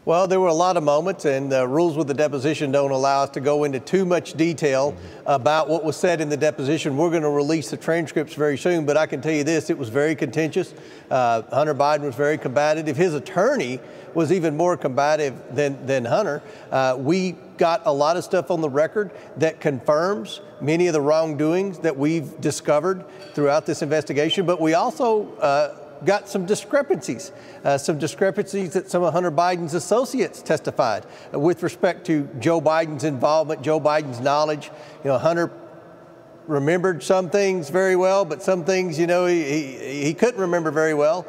Well, there were a lot of moments, and the rules with the deposition don't allow us to go into too much detail about what was said in the deposition. We're going to release the transcripts very soon, but I can tell you this, it was very contentious. Hunter Biden was very combative. His attorney was even more combative than Hunter. We got a lot of stuff on the record that confirms many of the wrongdoings that we've discovered throughout this investigation, but we also got some discrepancies that some of Hunter Biden's associates testified with respect to Joe Biden's involvement, Joe Biden's knowledge. You know, Hunter remembered some things very well, but some things, you know, he couldn't remember very well.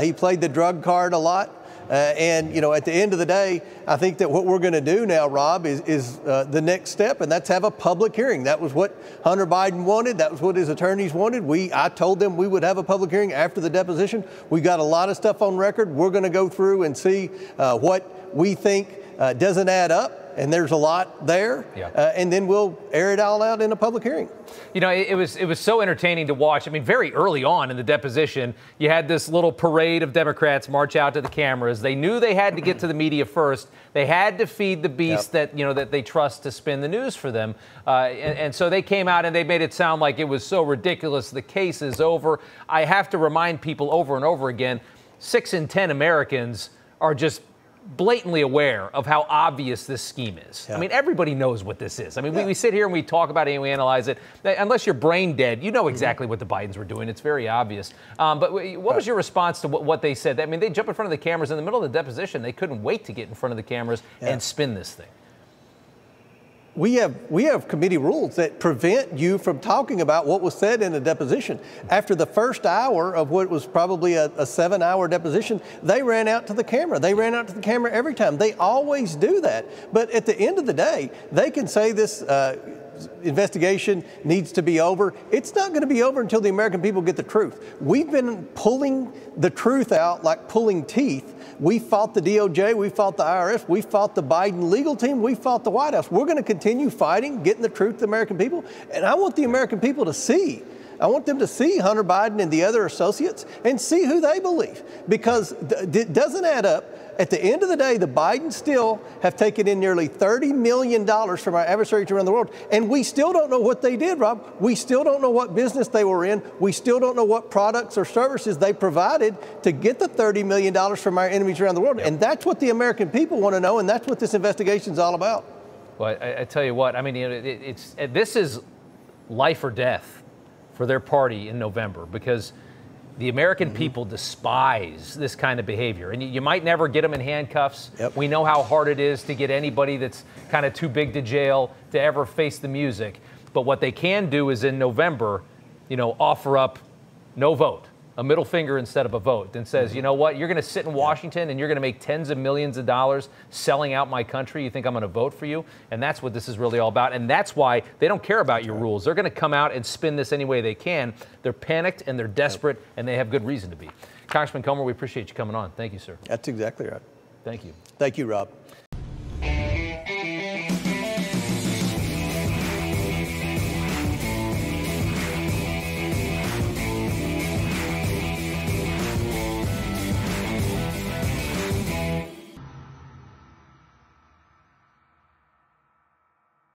He played the drug card a lot. And, you know, at the end of the day, I think that what we're going to do now, Rob, is the next step, and that's have a public hearing. That was what Hunter Biden wanted. That was what his attorneys wanted. I told them we would have a public hearing after the deposition. We got a lot of stuff on record. We're going to go through and see what we think doesn't add up. And there's a lot there, and then we'll air it all out in a public hearing. You know, it was so entertaining to watch. I mean, very early on in the deposition, you had this little parade of Democrats march out to the cameras. They knew they had to get to the media first. They had to feed the beast that they trust to spin the news for them. And so they came out and they made it sound like it was so ridiculous. The case is over. I have to remind people over and over again, 6 in 10 Americans are just blatantly aware of how obvious this scheme is. I mean, everybody knows what this is. I mean, we sit here and we talk about it and we analyze it. Unless you're brain dead, you know exactly what the Bidens were doing. It's very obvious. But what was your response to what they said? I mean, they jump in front of the cameras in the middle of the deposition. They couldn't wait to get in front of the cameras and spin this thing. We have committee rules that prevent you from talking about what was said in a deposition. After the first hour of what was probably a 7-hour deposition, they ran out to the camera. They ran out to the camera every time. They always do that. But at the end of the day, they can say this investigation needs to be over. It's not going to be over until the American people get the truth. We've been pulling the truth out like pulling teeth. We fought the DOJ, we fought the IRS, we fought the Biden legal team, we fought the White House. We're going to continue fighting, getting the truth to the American people. And I want the American people to see. I want them to see Hunter Biden and the other associates and see who they believe, because it doesn't add up. At the end of the day, the Bidens still have taken in nearly $30 million from our adversaries around the world, and we still don't know what they did, Rob. We still don't know what business they were in. We still don't know what products or services they provided to get the $30 million from our enemies around the world. And that's what the American people want to know, and that's what this investigation is all about. Well, I tell you what, I mean, this is life or death for their party in November, because the American people despise this kind of behavior. And you might never get them in handcuffs. We know how hard it is to get anybody that's kind of too big to jail to ever face the music. But what they can do is in November, offer up no vote, a middle finger instead of a vote, and says, you know what, you're going to sit in Washington and you're going to make tens of millions of dollars selling out my country. You think I'm going to vote for you? And that's what this is really all about. And that's why they don't care about your rules. They're going to come out and spin this any way they can. They're panicked and they're desperate, and they have good reason to be. Congressman Comer, we appreciate you coming on. Thank you, sir. That's exactly right. Thank you. Thank you, Rob.